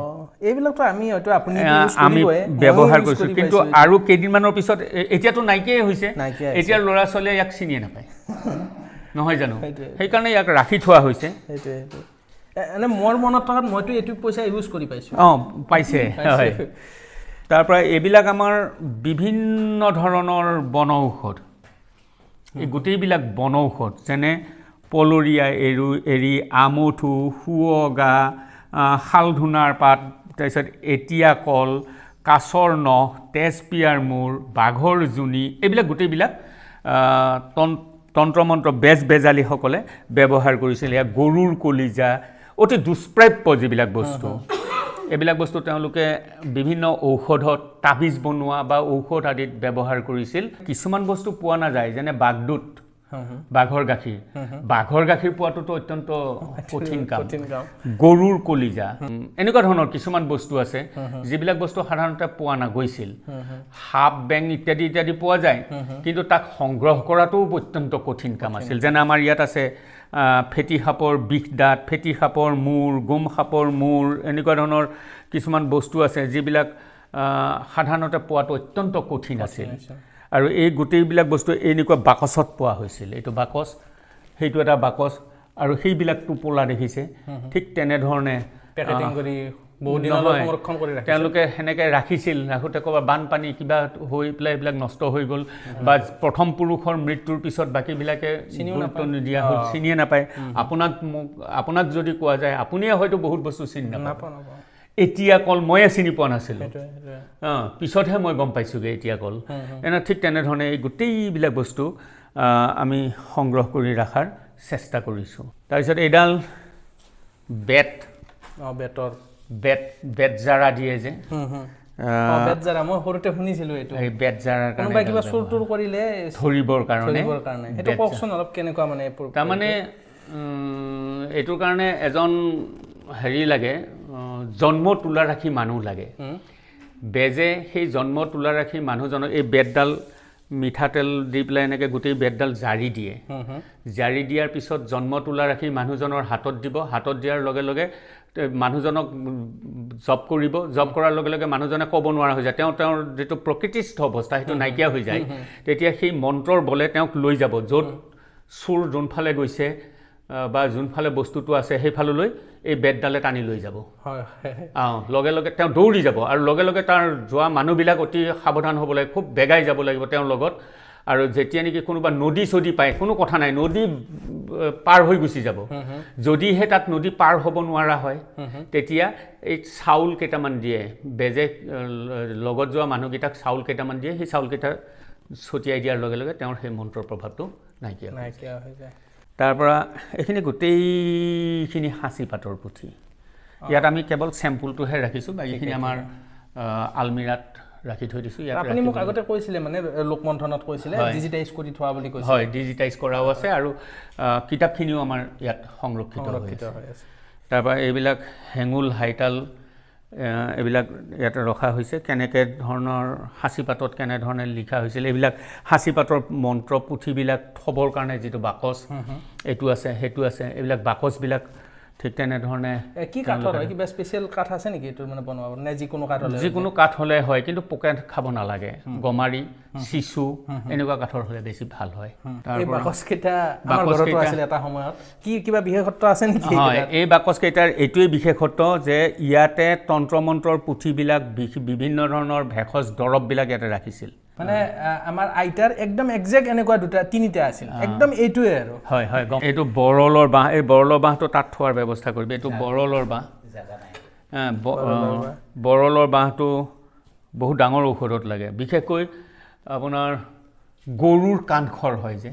এইবিলাকতো আমি হয়তো আপুনি আমি ব্যৱহাৰ কৰিছোঁ কিন্তু আৰু কেইদিনমানৰ পিছত এতিয়াতো নাইকিয়াই হৈছে এতিয়া ল'ৰা ছোৱালীয়ে ইয়াক চিনিয়ে নাপায় নহয় জানো সেইকাৰণে ইয়াক ৰাখি থোৱা হৈছে এনে মোৰ মনত থকাত মইতো এইটো পইচা ইউজ কৰি পাইছোঁ পাইছে হয় তাৰপৰা এইবিলাক আমাৰ বিভিন্ন ধৰণৰ বনৌষধ এই গোটেইবিলাক বনৌষধ যেনে পলৰীয়া এৰি আমঠু শুৱগা শালধুনাৰ পাত তাৰপিছত এতিয়া কল কাছৰ নখ তেজপিয়াৰ মূৰ বাঘৰ জুনি এইবিলাক গোটেইবিলাক তন্ত্ৰ মন্ত্ৰ বেজালীসকলে ব্যৱহাৰ কৰিছিল ইয়াক গৰুৰ কলিজা অতি দুষ্প্ৰাপ্য যিবিলাক বস্তু এইবিলাক বস্তু তেওঁলোকে বিভিন্ন ঔষধত তাবিজ বনোৱা বা ঔষধ আদিত ব্যৱহাৰ কৰিছিল কিছুমান বস্তু পোৱা নাযায় যেনে বাগদূত বাঘৰ গাখীৰ পোৱাটোতো অত্যন্ত কঠিন কাম গৰুৰ কলিজা এনেকুৱা ধৰণৰ কিছুমান বস্তু আছে যিবিলাক বস্তু সাধাৰণতে পোৱা নগৈছিল সাপ বেং ইত্যাদি পোৱা যায় কিন্তু তাক সংগ্ৰহ কৰাটো অত্যন্ত কঠিন কাম আছিল যেনে আমাৰ ইয়াত আছে ফেটি সাপৰ বিষ দাঁত ফেটি সাপৰ মূৰ গুম সাপৰ মূৰ এনেকুৱা ধৰণৰ কিছুমান বস্তু আছে যিবিলাক সাধাৰণতে পোৱাটো অত্যন্ত কঠিন আছিল আৰু এই গোটেইবিলাক বস্তু এনেকুৱা বাকচত পোৱা হৈছিল এইটো বাকচ সেইটো এটা বাকচ আৰু সেইবিলাক টোপোলা দেখিছে ঠিক তেনেধৰণে পেকেটিং কৰি বহু দিনলৈ সংৰক্ষণ কৰি ৰাখিছিল তেওঁলোকে সেনেকৈ ৰাখিছিল ৰাখোঁতে ক'ৰবাত বানপানী কিবা হৈ পেলাই এইবিলাক নষ্ট হৈ গ'ল বা প্ৰথম পুৰুষৰ মৃত্যুৰ পিছত বাকীবিলাকে গুৰুত্ব নিদিয়া হ'ল চিনিয়ে নাপায় আপোনাক যদি কোৱা যায় আপুনিয়ে হয়তো বহুত বস্তু চিনি নাপায় এতিয়া কল ময়ে চিনি পোৱা নাছিলোঁ পিছতহে মই গম পাইছোঁগৈ এতিয়া কল ঠিক তেনেধৰণে এই গোটেইবিলাক বস্তু আমি সংগ্ৰহ কৰি ৰখাৰ চেষ্টা কৰিছোঁ তাৰপিছত এইডাল বেতজাৰা দিয়ে যে বেতজাৰা মই সৰুতে শুনিছিলোঁ এইটো এই বেতজাৰাৰ কোনোবাই কিবা চুৰ তুৰ কৰিলে ধৰিবৰ কাৰণে সেইটো কওকচোন অলপ কেনেকুৱা মানে তাৰমানে এইটোৰ কাৰণে এজন হেৰি লাগে জন্ম তোলা ৰাখি মানুহ লাগে বেজে সেই জন্ম তোলা ৰাখি মানুহজনক এই বেতডাল মিঠাতেল দি পেলাই এনেকৈ গোটেই বেতডাল জাৰি দিয়ে জাৰি দিয়াৰ পিছত জন্ম তোলা ৰাখি মানুহজনৰ হাতত দিব হাতত দিয়াৰ লগে লগে মানুহজনক জপ কৰিব জপ কৰাৰ লগে লগে মানুহজনে ক'ব নোৱাৰা হৈ যায় তেওঁৰ যিটো প্ৰকৃতিস্থ অৱস্থা সেইটো নাইকিয়া হৈ যায় তেতিয়া সেই মন্ত্ৰৰ বলে তেওঁক লৈ যাব য'ত চোৰ যোনফালে গৈছে বা যোনফালে বস্তুটো আছে সেইফাললৈ এই বেতডালে টানি লৈ যাব লগে লগে তেওঁ দৌৰি যাব আৰু লগে লগে তাৰ যোৱা মানুহবিলাক অতি সাৱধান হ'ব লাগে খুব বেগাই যাব লাগিব তেওঁৰ লগত আৰু যেতিয়া নেকি কোনোবা নদী চদী পায় কোনো কথা নাই নদী পাৰ হৈ গুচি যাব যদিহে তাত নদী পাৰ হ'ব নোৱাৰা হয় তেতিয়া এই চাউল কেইটামান দিয়ে বেজে লগত যোৱা মানুহকেইটাক চাউল কেইটামান দিয়ে সেই চাউল কেইটা ছটিয়াই দিয়াৰ লগে লগে তেওঁৰ সেই মন্ত্ৰৰ প্ৰভাৱটো নাইকিয়া হৈ যায় তাৰ পৰা এইখিনি গোটেইখিনি সাঁচি পাতৰ পুথি ইয়াত আমি কেৱল চেম্পুলটোহে ৰাখিছোঁ বাকীখিনি আমাৰ আলমিৰাত ৰাখি থৈ দিছোঁ ইয়াত আপুনি মোক আগতে কৈছিলে মানে লোকমন্থনত কৈছিলে ডিজিটাইজ কৰি থোৱা বুলি কৈছে হয় ডিজিটাইজ কৰাও আছে আৰু কিতাপখিনিও আমাৰ ইয়াত সংৰক্ষিত হৈ আছে তাৰপৰা এইবিলাক হেঙুল হাইতাল এইবিলাক ইয়াতে ৰখা হৈছে কেনেকৈ ধৰণৰ সাঁচিপাতত কেনেধৰণে লিখা হৈছিল এইবিলাক সাঁচিপাতৰ মন্ত্ৰ পুথিবিলাক থবৰ কাৰণে যিটো বাকচ এইটো আছে সেইটো আছে এইবিলাক বাকচবিলাক ঠিক তেনেধৰণে কি কাঠৰ হয় কিবা স্পেচিয়েল কাঠ আছে নেকি এইটো মানে বনোৱা নে যিকোনো কাঠ হ'লে হয় কিন্তু পোকে খাব নালাগে গমাৰি চিচু এনেকুৱা কাঠৰ হ'লে বেছি ভাল হয় এই বাকচকেইটা আমাৰ ঘৰতো আছিল এটা সময়ত কি কিবা বিশেষত্ব আছে নেকি হয় এই বাকচকেইটাৰ এইটোৱেই বিশেষত্ব যে ইয়াতে তন্ত্ৰ মন্ত্ৰৰ পুথিবিলাক বিভিন্ন ধৰণৰ ভেষজ দৰৱবিলাক ইয়াতে ৰাখিছিল মানে আমাৰ আইতাৰ একদম এক্সাক্ট এনেকুৱা দুটা তিনিটা আছিল একদম এইটোৱে আৰু হয় হয় এইটো বৰলৰ বাঁহ এই বৰলৰ বাঁহটো তাত থোৱাৰ ব্যৱস্থা কৰিবি এইটো বৰলৰ বাঁহ বৰলৰ বাঁহটো বহুত ডাঙৰ ঔষধত লাগে বিশেষকৈ আপোনাৰ গৰুৰ কাণখৰ হয় যে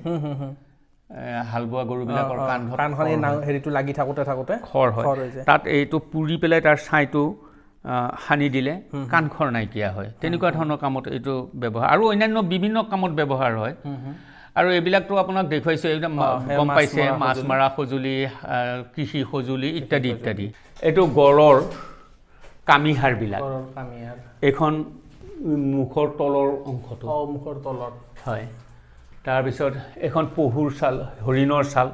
হাল বোৱা গৰুবিলাকৰ কাণখন হেৰিটো লাগি থাকোঁতে খৰ হয় তাত এইটো পুৰি পেলাই তাৰ ছাইটো সানি দিলে কাণখৰ নাইকিয়া হয় তেনেকুৱা ধৰণৰ কামত এইটো ব্যৱহাৰ আৰু অন্যান্য বিভিন্ন কামত ব্যৱহাৰ হয় আৰু এইবিলাকতো আপোনাক দেখুৱাইছোঁ এইবিলাক গম পাইছে মাছ মৰা সঁজুলি কৃষি সঁজুলি ইত্যাদি ইত্যাদি এইটো গড়ৰ কামিহাৰবিলাক এইখন মুখৰ তলৰ অংশটো মুখৰ তলত হয় তাৰপিছত এখন পহুৰ ছাল হৰিণৰ ছাল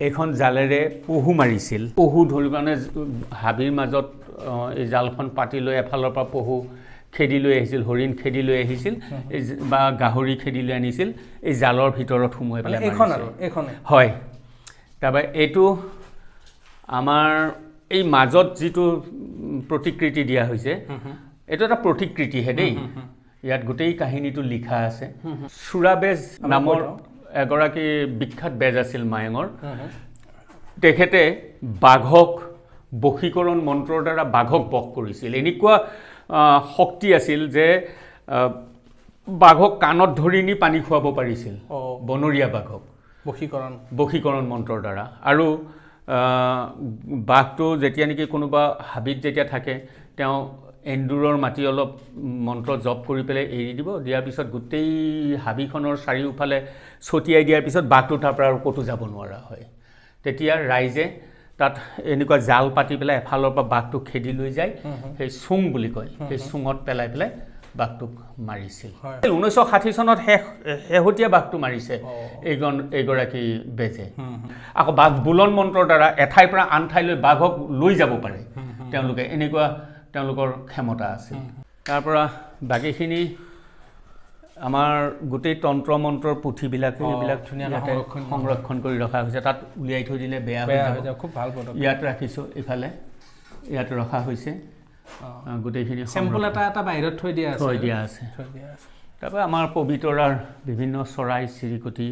এইখন জালেৰে পহু মাৰিছিল পহু ধৰি মানে হাবিৰ মাজত এই জালখন পাতি লৈ এফালৰ পৰা পহু খেদি লৈ আহিছিল হৰিণ খেদি লৈ আহিছিল বা গাহৰি খেদি লৈ আনিছিল এই জালৰ ভিতৰত সোমোৱাই পেলাই হয় তাৰপৰা এইটো আমাৰ এই মাজত যিটো প্ৰতিকৃতি দিয়া হৈছে এইটো এটা প্ৰতিকৃতিহে দেই ইয়াত গোটেই কাহিনীটো লিখা আছে চুৰাবেজ নামৰ এগৰাকী বিখ্যাত বেজ আছিল মায়ঙৰ তেখেতে বাঘক বশীকৰণ মন্ত্ৰৰ দ্বাৰা বাঘক বশ কৰিছিল এনেকুৱা শক্তি আছিল যে বাঘক কাণত ধৰি নি পানী খুৱাব পাৰিছিল বনৰীয়া বাঘক বশীকৰণ মন্ত্ৰৰ দ্বাৰা আৰু বাঘটো যেতিয়া নেকি কোনোবা হাবিত যেতিয়া থাকে তেওঁ এন্দুৰৰ মাটি অলপ মন্ত্ৰ জপ কৰি পেলাই এৰি দিব দিয়াৰ পিছত গোটেই হাবিখনৰ চাৰিওফালে ছটিয়াই দিয়াৰ পিছত বাঘটো তাৰ পৰা আৰু ক'তো যাব নোৱাৰা হয় তেতিয়া ৰাইজে তাত এনেকুৱা জাল পাতি পেলাই এফালৰ পৰা বাঘটো খেদি লৈ যায় সেই চুং বুলি কয় সেই চুঙত পেলাই পেলাই বাঘটোক মাৰিছিল 1960 চনত শেহতীয়া বাঘটো মাৰিছে এইগৰাকী বেজে আকৌ বাঘ বুলন মন্ত্ৰৰ দ্বাৰা এঠাইৰ পৰা আন ঠাইলৈ বাঘক লৈ যাব পাৰে তেওঁলোকে এনেকুৱা তেওঁলোকৰ ক্ষমতা আছিল তাৰ পৰা বাকীখিনি আমাৰ গোটেই তন্ত্ৰ মন্ত্ৰৰ পুথিবিলাক এইবিলাক ধুনীয়াকৈ সংৰক্ষণ কৰি ৰখা হৈছে তাত উলিয়াই থৈ দিলে বেয়া হৈ যাব খুব ভাল পদক্ষেপ ইয়াত ৰাখিছোঁ ইফালে ইয়াত ৰখা হৈছে গোটেইখিনি চেম্পল এটা বাহিৰত থৈ দিয়া আছে তাৰপৰা আমাৰ পবিতৰাৰ বিভিন্ন চৰাই চিৰিকটি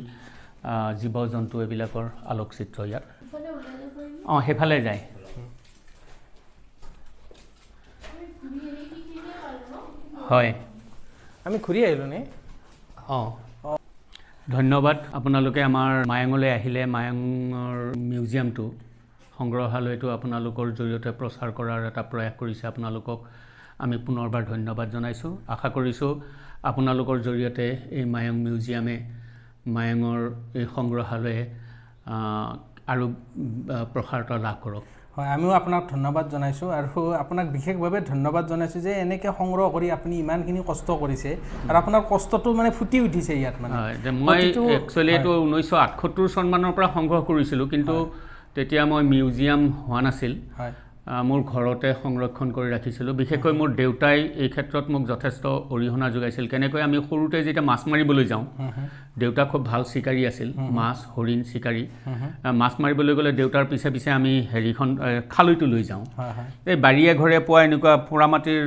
জীৱ জন্তু এইবিলাকৰ আলোকচিত্ৰ ইয়াত সেইফালে যায় হয় আমি ঘূৰি আহিলোঁ নে ধন্যবাদ আপোনালোকে আমাৰ মায়ঙলৈ আহিলে মায়ঙৰ মিউজিয়ামটো সংগ্ৰহালয়টো আপোনালোকৰ জৰিয়তে প্ৰচাৰ কৰাৰ এটা প্ৰয়াস কৰিছে আপোনালোকক আমি পুনৰবাৰ ধন্যবাদ জনাইছোঁ আশা কৰিছোঁ আপোনালোকৰ জৰিয়তে এই মায়ং মিউজিয়ামে মায়ঙৰ এই সংগ্ৰহালয়ে আৰু প্ৰসাৰতা লাভ কৰক হয় আমিও আপোনাক ধন্যবাদ জনাইছোঁ আৰু আপোনাক বিশেষভাৱে ধন্যবাদ জনাইছোঁ যে এনেকৈ সংগ্ৰহ কৰি আপুনি ইমানখিনি কষ্ট কৰিছে আৰু আপোনাৰ কষ্টটো মানে ফুটি উঠিছে ইয়াত মানে মই একচুৱেলি এইটো 1978 চনমানৰ পৰা সংগ্ৰহ কৰিছিলোঁ কিন্তু তেতিয়া মই মিউজিয়াম হোৱা নাছিল মোৰ ঘৰতে সংৰক্ষণ কৰি ৰাখিছিলোঁ বিশেষকৈ মোৰ দেউতাই এই ক্ষেত্ৰত মোক যথেষ্ট অৰিহণা যোগাইছিল কেনেকৈ আমি সৰুতে যেতিয়া মাছ মাৰিবলৈ যাওঁ দেউতা খুব ভাল চিকাৰী আছিল মাছ হৰিণ চিকাৰী মাছ মাৰিবলৈ গ'লে দেউতাৰ পিছে পিছে আমি হেৰিখন খালৈটো লৈ যাওঁ এই বাৰীয়ে ঘৰে পোৱা এনেকুৱা পোৰা মাটিৰ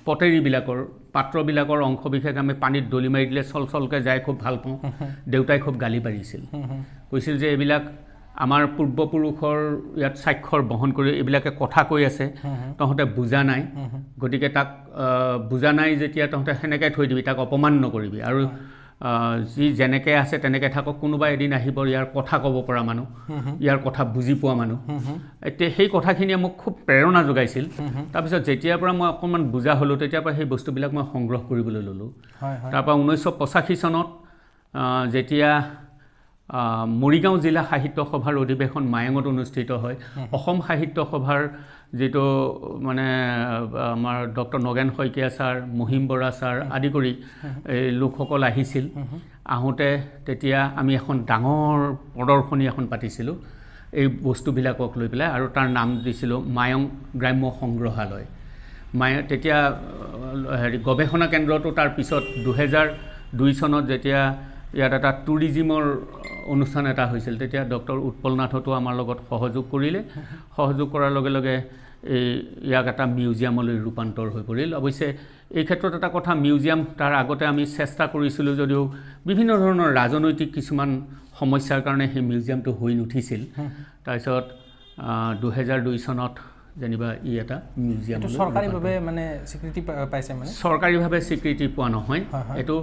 পটেৰীবিলাকৰ পাত্ৰবিলাকৰ অংশ বিশেষ আমি পানীত দলি মাৰি দিলে চলচলকৈ যায় খুব ভাল পাওঁ দেউতাই খুব গালি পাৰিছিল কৈছিল যে এইবিলাক আমাৰ পূৰ্বপুৰুষৰ ইয়াত স্বাক্ষৰ বহন কৰি এইবিলাকে কথা কৈ আছে তহঁতে বুজা নাই গতিকে তাক বুজা নাই যেতিয়া তহঁতে সেনেকৈ থৈ দিবি তাক অপমান নকৰিবি আৰু যি যেনেকৈ আছে তেনেকৈ থাকক কোনোবা এদিন আহিব ইয়াৰ কথা ক'ব পৰা মানুহ ইয়াৰ কথা বুজি পোৱা মানুহ এতিয়া সেই কথাখিনিয়ে মোক খুব প্ৰেৰণা যোগাইছিল তাৰপিছত যেতিয়াৰ পৰা মই অকণমান বুজা হ'লোঁ তেতিয়াৰ পৰা সেই বস্তুবিলাক মই সংগ্ৰহ কৰিবলৈ ল'লোঁ তাৰপৰা 1985 চনত যেতিয়া মৰিগাঁও জিলা সাহিত্য সভাৰ অধিৱেশন মায়ঙত অনুষ্ঠিত হয় অসম সাহিত্য সভাৰ যেটো মানে আমাৰ doctor Nagen Saikia sir Mahim Bora sir আদি কৰি এই লোকসকল আহিছিল আহোঁতে তেতিয়া আমি এখন ডাঙৰ প্ৰদৰ্শনী এখন পাতিছিলোঁ এই বস্তুবিলাকক লৈ পেলাই আৰু তাৰ নাম দিছিলোঁ মায়ং গ্ৰাম্য সংগ্ৰহালয় তেতিয়া গৱেষণা কেন্দ্ৰটো তাৰ পিছত 2002 চনত যেতিয়া ইয়াত এটা টুৰিজিমৰ অনুষ্ঠান এটা হৈছিল তেতিয়া ডক্টৰ উৎপল নাথতো আমাৰ লগত সহযোগ কৰিলে সহযোগ কৰাৰ লগে লগে এই ইয়াক এটা মিউজিয়ামলৈ ৰূপান্তৰ হৈ পৰিল অৱশ্যে এই ক্ষেত্ৰত এটা কথা মিউজিয়াম তাৰ আগতে আমি চেষ্টা কৰিছিলোঁ যদিও বিভিন্ন ধৰণৰ ৰাজনৈতিক কিছুমান সমস্যাৰ কাৰণে সেই মিউজিয়ামটো হৈ নুঠিছিল তাৰপিছত 2002 চনত যেনিবা ই এটা মিউজিয়াম চৰকাৰীভাৱে মানে স্বীকৃতি পাইছে মানে চৰকাৰীভাৱে স্বীকৃতি পোৱা নহয় এইটো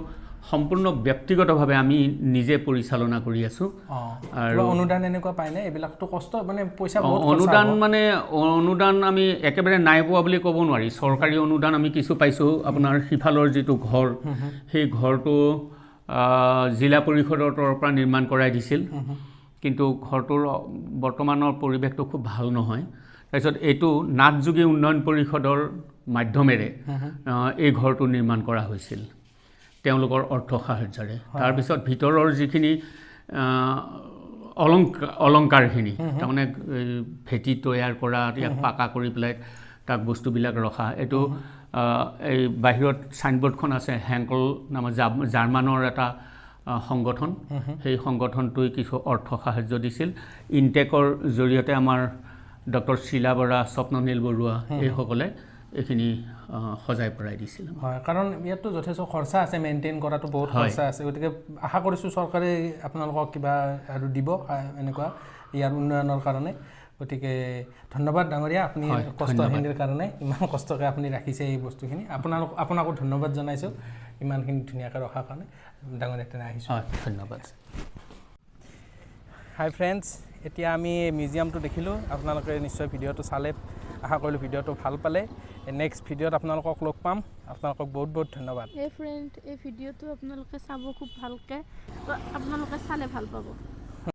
সম্পূৰ্ণ ব্যক্তিগতভাৱে আমি নিজে পৰিচালনা কৰি আছোঁ আৰু অনুদান এনেকুৱা পায়নে এইবিলাকতো কষ্ট মানে পইচা অনুদান আমি একেবাৰে নাই পোৱা বুলি ক'ব নোৱাৰি চৰকাৰী অনুদান আমি কিছু পাইছোঁ আপোনাৰ সিফালৰ যিটো ঘৰ সেই ঘৰটো জিলা পৰিষদৰ তৰফৰ পৰা নিৰ্মাণ কৰাই দিছিল কিন্তু ঘৰটোৰ বৰ্তমানৰ পৰিৱেশটো খুব ভাল নহয় তাৰপিছত এইটো নাথযোগী উন্নয়ন পৰিষদৰ মাধ্যমেৰে এই ঘৰটো নিৰ্মাণ কৰা হৈছিল তেওঁলোকৰ অৰ্থ সাহায্যৰে তাৰপিছত ভিতৰৰ যিখিনি অলংকাৰখিনি তাৰমানে ভেটি তৈয়াৰ কৰা ইয়াক পাকা কৰি পেলাই তাক বস্তুবিলাক ৰখা এইটো এই বাহিৰত ছাইনবোৰ্ডখন আছে হেংকল নামৰ জাৰ্মানৰ এটা সংগঠন সেই সংগঠনটোৱে কিছু অৰ্থ সাহায্য দিছিল ইনটেকৰ জৰিয়তে আমাৰ ডক্টৰ শিলা বৰা স্বপ্ননীল বৰুৱা এইসকলে এইখিনি সজাই পৰাই দিছিল হয় কাৰণ ইয়াতো যথেষ্ট খৰচা আছে মেইনটেইন কৰাটো বহুত খৰচা আছে গতিকে আশা কৰিছোঁ চৰকাৰে আপোনালোকক কিবা আৰু দিব এনেকুৱা ইয়াৰ উন্নয়নৰ কাৰণে গতিকে ধন্যবাদ ডাঙৰীয়া আপুনি কষ্টখিনিৰ কাৰণে ইমান কষ্টকৈ আপুনি ৰাখিছে এই বস্তুখিনি আপোনাকো ধন্যবাদ জনাইছোঁ ইমানখিনি ধুনীয়াকৈ ৰখাৰ কাৰণে ডাঙৰীয়া তেনে আহিছোঁ ধন্যবাদ হাই ফ্ৰেণ্ডছ এতিয়া আমি মিউজিয়ামটো দেখিলোঁ আপোনালোকে নিশ্চয় ভিডিঅ'টো চালে আশা কৰিলোঁ ভিডিঅ'টো ভাল পালে নেক্সট ভিডিঅ'ত আপোনালোকক লগ পাম আপোনালোকক বহুত বহুত ধন্যবাদ এই ফ্ৰেণ্ড এই ভিডিঅ'টো আপোনালোকে চাব খুব ভালকৈ আপোনালোকে চালে ভাল পাব